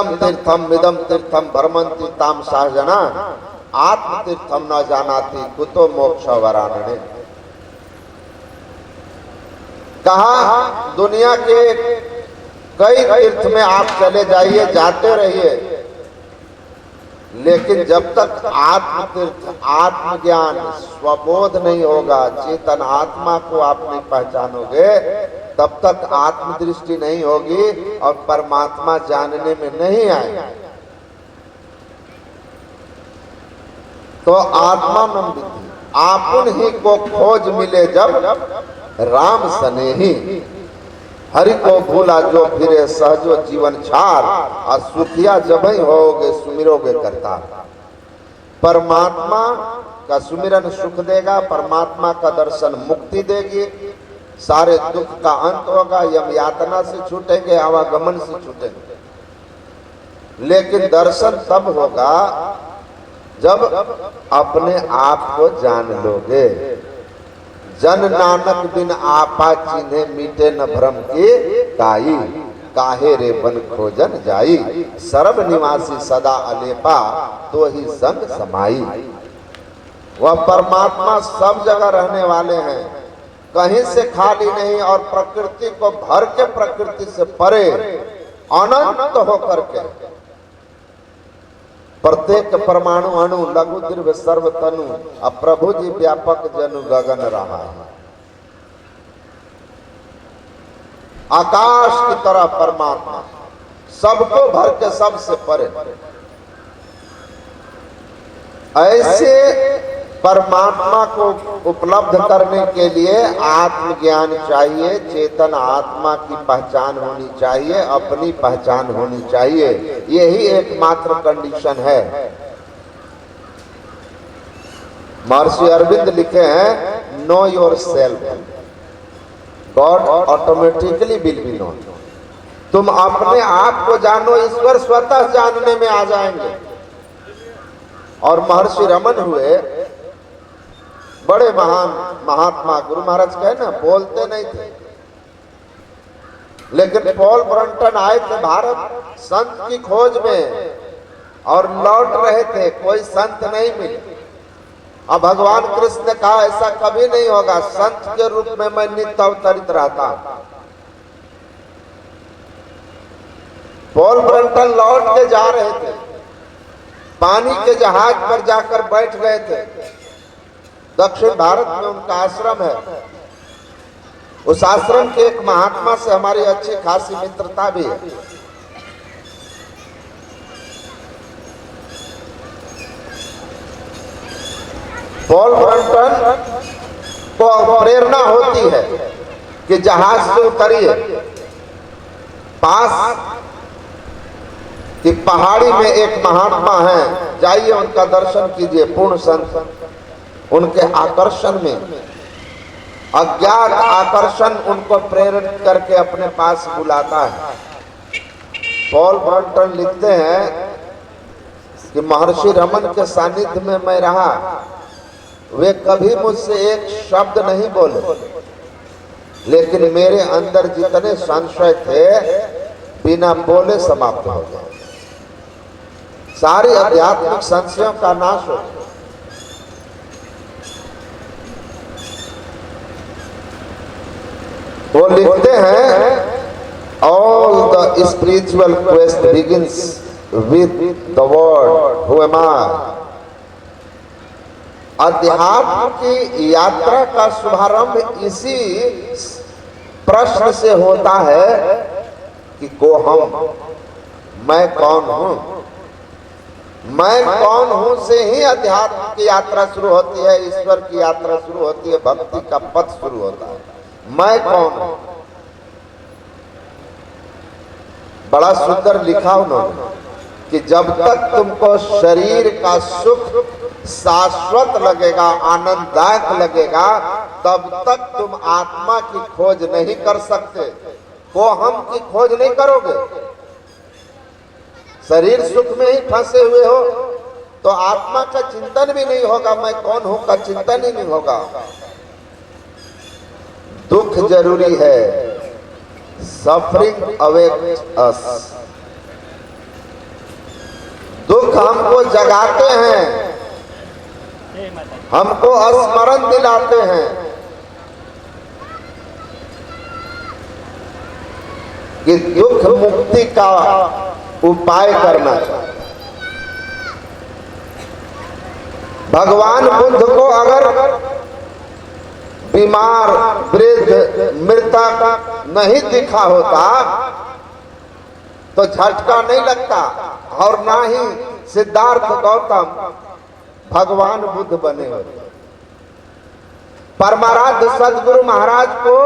इदम तीर्थम मिदम तीर्थम भ्रमंति ताम सहजना आत्म तीर्थम न जानाति कुतो मोक्ष वरानने। कहा दुनिया के कई तीर्थ में आप चले जाइए, जाते रहिए, लेकिन जब तक आत्म तीर्थ आत्मज्ञान स्वबोध नहीं होगा, चेतन आत्मा को आप नहीं पहचानोगे, तब तक आत्मदृष्टि नहीं होगी और परमात्मा जानने में नहीं आएगा। तो आत्मा नम विद्धि, आपुन ही को खोज मिले जब राम सनेही, हरि को भूला जो फिरे सहजो जीवन छार, और सुखिया जब ही होगे सुमिरोगे करता। परमात्मा का सुमिरन सुख देगा, परमात्मा का दर्शन मुक्ति देगी, सारे दुख का अंत होगा, यम यातना से छूटेंगे, आवागमन से छूटेंगे। लेकिन दर्शन तब होगा जब अपने आप को जान लोगे। जन नानक बिन आपा चिन्हे मीटे न भ्रम के काई, काहे रे बन खोजन जाई, सर्व निवासी सदा अलेपा तो ही संग समाई। वह परमात्मा सब जगह रहने वाले हैं, कहीं से खाली नहीं, और प्रकृति को भर के प्रकृति से परे अनंत होकर के प्रत्येक परमाणु अणु लघु दीर्घ सर्व तनु, अब प्रभु जी व्यापक जनु गगन रहा है। आकाश की तरह परमात्मा सबको भर के सबसे परे। ऐसे परमात्मा को उपलब्ध करने के लिए आत्मज्ञान चाहिए, चेतन आत्मा की पहचान होनी चाहिए, अपनी पहचान होनी चाहिए। यही एकमात्र कंडीशन है। महर्षि अरविंद लिखे हैं, know your self, God automatically will be known. तुम अपने आप को जानो, ईश्वर स्वतः जानने में आ जाएंगे। और महर्षि रमन हुए बड़े महान महात्मा, गुरु महाराज कहे ना, बोलते नहीं थे, लेकिन पॉल ब्रंटन आए थे भारत संत की खोज में और लौट रहे थे, कोई संत नहीं मिले। अब भगवान कृष्ण ने कहा ऐसा कभी नहीं होगा, संत के रूप में मैं नित्य अवतरित रहता। पॉल ब्रंटन लौट के जा रहे थे, पानी के जहाज पर जाकर बैठ गए थे। दक्षिण भारत में उनका आश्रम है। उस आश्रम के एक महात्मा से हमारी अच्छी खासी मित्रता भी है। पॉल ब्रंटन को प्रेरणा होती है कि जहाज से उतरिए, पास कि पहाड़ी में एक महात्मा है, जाइए उनका दर्शन कीजिए, पूर्ण संत। उनके आकर्षण में, अज्ञात आकर्षण उनको प्रेरित करके अपने पास बुलाता है। पॉल ब्रंटन लिखते हैं कि महर्षि रमन के सानिध्य में मैं रहा, वे कभी मुझसे एक शब्द नहीं बोले, लेकिन मेरे अंदर जितने संशय थे बिना बोले समाप्त हो गए। सारे आध्यात्मिक संशयों का नाश हो गया। वो लिखते हैं, all the spiritual quest begins with the word who am I. अध्यात्म की यात्रा का शुभारंभ इसी प्रश्न से होता है कि को हम, मैं कौन हूं। मैं कौन हूं से ही अध्यात्म की यात्रा शुरू होती है, ईश्वर की यात्रा शुरू होती है, भक्ति का पथ शुरू होता है। मैं कौन हूं, बड़ा सुंदर लिखा उन्होंने कि जब तक तुमको शरीर का सुख शाश्वत लगेगा, आनंददायक लगेगा, तब तक तुम आत्मा की खोज नहीं कर सकते, को हम की खोज नहीं करोगे। शरीर सुख में ही फंसे हुए हो तो आत्मा का चिंतन भी नहीं होगा, मैं कौन हूं का चिंतन ही नहीं होगा। दुख जरूरी है, सफरिंग अवेक्स अस। दुख हमको जगाते हैं, हमको स्मरण दिलाते हैं कि दुख मुक्ति का उपाय करना चाहिए। भगवान बुद्ध को अगर बीमार, वृद्ध, मृतक नहीं दिखा होता तो झटका नहीं लगता, और ना ही सिद्धार्थ गौतम भगवान बुद्ध बने होते। परमाराध्य सदगुरु महाराज को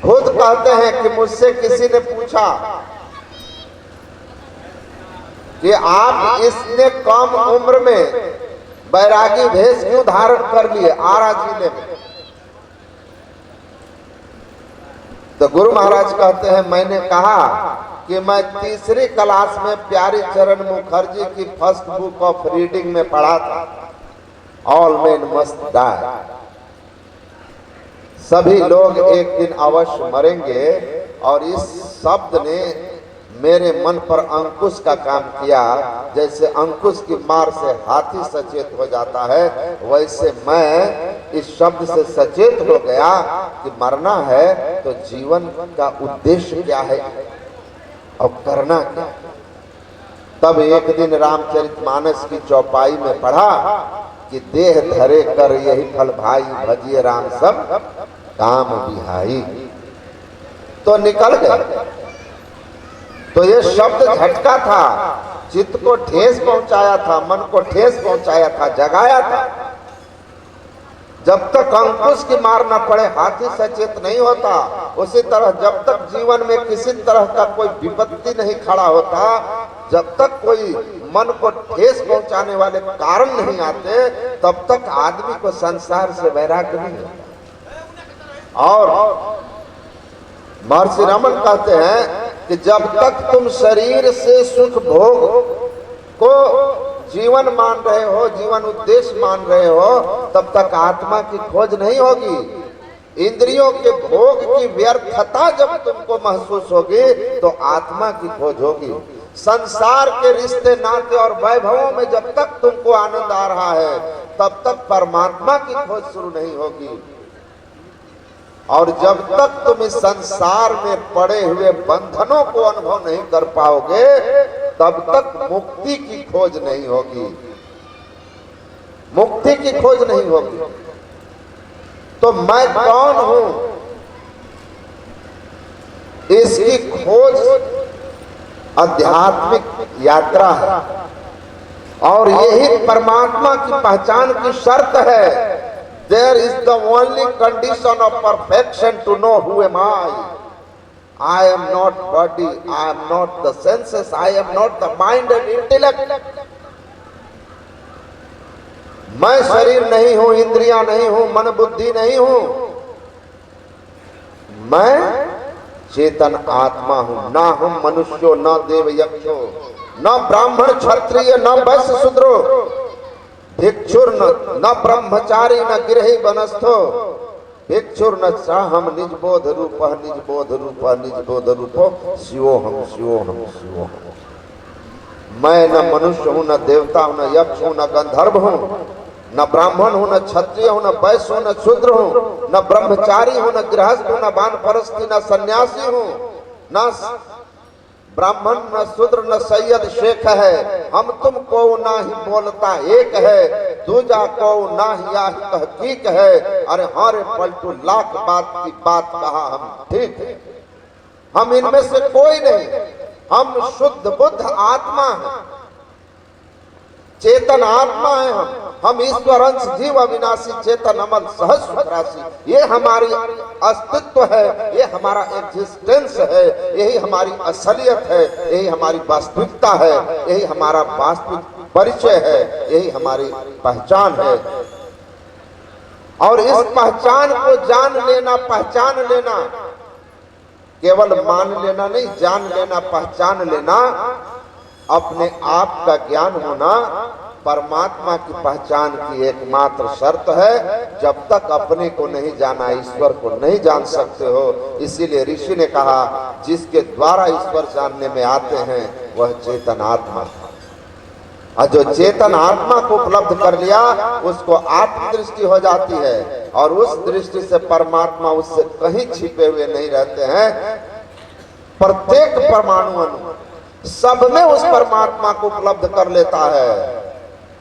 खुद कहते हैं कि मुझसे किसी ने पूछा कि आप इसने कम उम्र में बैरागी भेष क्यों धारण कर लिए आरा जिले में। तो गुरु महाराज कहते हैं, मैंने कहा कि मैं तीसरी क्लास में प्यारी चरण मुखर्जी की फर्स्ट बुक ऑफ रीडिंग में पढ़ा था, ऑल मेन मस्ट डाई, सभी लोग एक दिन अवश्य मरेंगे। और इस शब्द ने मेरे मन पर अंकुश का काम किया। जैसे अंकुश की मार से हाथी सचेत हो जाता है, वैसे मैं इस शब्द से सचेत हो गया कि मरना है तो जीवन का उद्देश्य क्या है और करना क्या। तब एक दिन रामचरितमानस की चौपाई में पढ़ा कि देह धरे कर यही फल भाई, भजिए राम सब काम बिहाई। तो निकल गए। तो ये शब्द झटका था, चित्त को ठेस पहुंचाया था, मन को ठेस पहुंचाया था, जगाया था। जब तक अंकुश की मार न पड़े हाथी सचेत नहीं होता। उसी तरह जब तक जीवन में किसी तरह का कोई विपत्ति नहीं खड़ा होता, जब तक कोई मन को ठेस पहुंचाने वाले कारण नहीं आते, तब तक आदमी को संसार से वैराग्य नहीं होता। और महर्षि रमन कहते हैं कि जब तक तुम शरीर से सुख भोग को जीवन मान रहे हो, जीवन उद्देश्य मान रहे हो, तब तक आत्मा की खोज नहीं होगी। इंद्रियों के भोग की व्यर्थता जब तुमको महसूस होगी तो आत्मा की खोज होगी। संसार के रिश्ते नाते और वैभवों में जब तक तुमको आनंद आ रहा है, तब तक परमात्मा की खोज शुरू नहीं होगी। और जब तक तुम इस संसार में पड़े हुए बंधनों को अनुभव नहीं कर पाओगे, तब तक मुक्ति की खोज नहीं होगी। मुक्ति की खोज नहीं होगी। तो मैं कौन हूं, इसकी खोज आध्यात्मिक यात्रा है, और यही परमात्मा की पहचान की शर्त है। There is the only condition of perfection to know who am I. I am not body, I am not the senses, I am not the mind and intellect. मैं शरीर नहीं हूं, इंद्रियां नहीं हूं, मन बुद्धि नहीं हूं। मैं चेतन आत्मा हूं। ना हम मनुष्यो, न देव यक्षो, न ब्राह्मण क्षत्रिय, न वैश्य शूद्रो, भिक्षुर न ब्रह्मचारी, न गृही वनस्थो, भिक्षुर न चाहम निज बोध रूप, निज बोध रूप, निज बोध रूपो, शिवोहम शिवोहम शिवोहम। मैं न मनुष्य हूं, न देवता हूं, न यक्ष हूं, न गंधर्व हूं, न ब्राह्मण हूं, न क्षत्रिय हूं, न वैश्य हूं, न शूद्र हूं, न ब्रह्मचारी हूं, न गृहस्थ हूं, न वानप्रस्थी, न सन्यासी हूं, न ब्राह्मण, न शूद्र, न सैयद शेख है। हम तुम को ना ही बोलता एक है, दूजा को ना ही यह तहकीक है। अरे हारे पलटू लाख बात की बात कहा हम ठीक है। हम इनमें से कोई नहीं, हम शुद्ध बुद्ध आत्मा है, चेतन आत्मा है। हम ईश्वर अंश जीव अविनाशी चेतन अमल सहस्र राशि। ये हमारी अस्तित्व है, ये हमारा एग्जिस्टेंस है, यही हमारी असलियत है, यही हमारी वास्तविकता है, यही हमारा वास्तविक परिचय है, यही हमारी पहचान है। और इस पहचान को जान लेना, पहचान लेना, केवल मान लेना नहीं, जान लेना, पहचान लेना, अपने आप का ज्ञान होना, परमात्मा की पहचान की एकमात्र शर्त है। जब तक अपने को नहीं जाना, ईश्वर को नहीं जान सकते हो। इसीलिए ऋषि ने कहा, जिसके द्वारा ईश्वर जानने में आते हैं वह चेतन आत्मा, और जो चेतन आत्मा को उपलब्ध कर लिया उसको आत्मदृष्टि हो जाती है, और उस दृष्टि से परमात्मा उससे कहीं छिपे हुए नहीं रहते हैं। प्रत्येक परमाणु अणु सब में उस परमात्मा को उपलब्ध कर लेता है।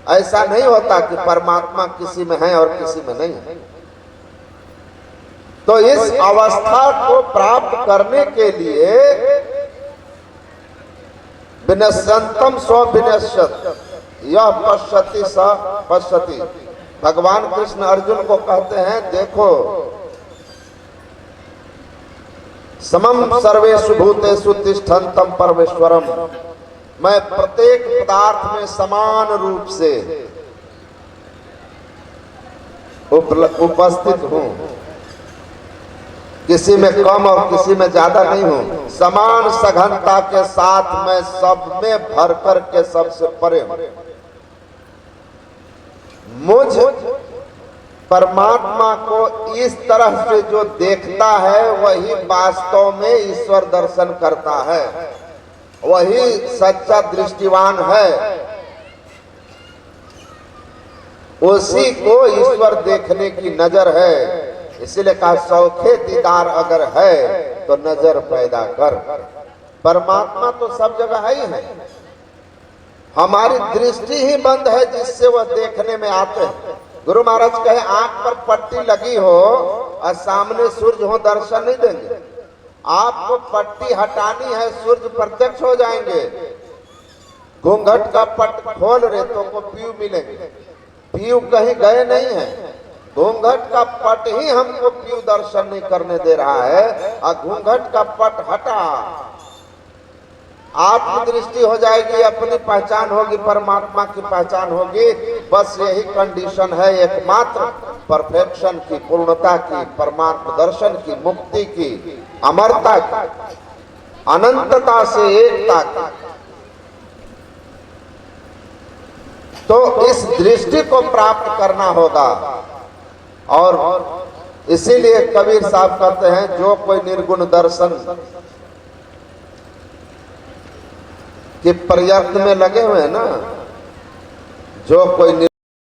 ऐसा नहीं होता कि परमात्मा किसी में है और किसी में नहीं है। तो इस अवस्था को प्राप्त करने के लिए विनश्यंतम स्व विनश्यत यह पश्यति स पश्यति। भगवान कृष्ण अर्जुन को कहते हैं, देखो समम सर्वेषु भूतेषु तिष्ठन्तम परमेश्वरम, मैं प्रत्येक पदार्थ में समान रूप से उपस्थित हूं, किसी में कम और किसी में ज्यादा नहीं हूं। समान सघनता के साथ मैं सब में भर कर के सबसे परे हूं। मुझ परमात्मा को इस तरह से जो देखता है वही वास्तव में ईश्वर दर्शन करता है, वही सच्चा दृष्टिवान है। उसी को ईश्वर देखने की नजर है। इसीलिए कहा, सौखे दीदार अगर है तो नजर पैदा कर। परमात्मा तो सब जगह है ही है, हमारी दृष्टि ही बंद है जिससे वह देखने में आते हैं। गुरु महाराज कहे, आंख पर पट्टी लगी हो और सामने सूर्य हो, दर्शन नहीं देंगे। आपको पट्टी हटानी है, सूर्य प्रत्यक्ष हो जाएंगे। घूंघट का पट खोल रेतों को पीयू मिलेंगे, पीयू कहीं गए नहीं है। घूंघट का पट ही हमको पीयू दर्शन नहीं करने दे रहा है, और घूंघट का पट हटा, आत्मदृष्टि हो जाएगी, अपनी पहचान होगी, परमात्मा की पहचान होगी। बस यही कंडीशन है एकमात्र परफेक्शन की, पूर्णता की, परमात्मा दर्शन की, मुक्ति की, अमरता की, अनंतता से एकता की। तो इस दृष्टि को प्राप्त करना होगा। और इसीलिए कबीर साहब कहते हैं, जो कोई निर्गुण दर्शन के प्रयत्न में लगे हुए हैं ना, जो कोई